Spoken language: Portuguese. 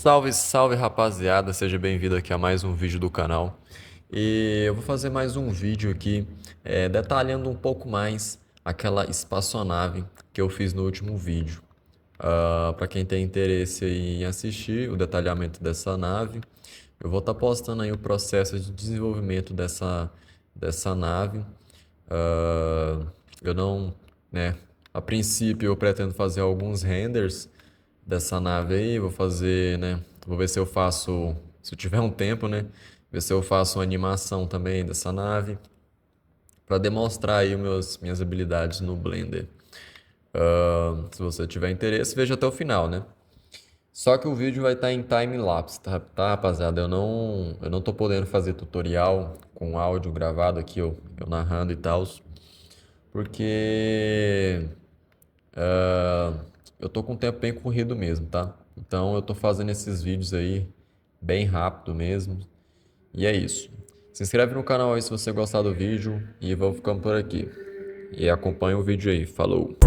Salve, salve rapaziada, seja bem-vindo aqui a mais um vídeo do canal. E eu vou fazer mais um vídeo aqui detalhando um pouco mais aquela espaçonave que eu fiz no último vídeo. Para quem tem interesse em assistir o detalhamento dessa nave, eu vou estar postando aí o processo de desenvolvimento dessa nave. Eu não, né, a princípio eu pretendo fazer alguns renders dessa nave aí, vou fazer, né, vou ver se eu faço, se eu tiver um tempo, né, ver se eu faço uma animação também dessa nave para demonstrar aí minhas habilidades no Blender. Se você tiver interesse, veja até o final, né? Só que o vídeo vai estar em time-lapse, tá, rapaziada? Eu não tô podendo fazer tutorial com áudio gravado aqui, eu narrando e tal, porque eu tô com o tempo bem corrido mesmo, tá? Então eu tô fazendo esses vídeos aí bem rápido mesmo. E é isso. Se inscreve no canal aí se você gostar do vídeo e vou ficando por aqui. E acompanha o vídeo aí. Falou!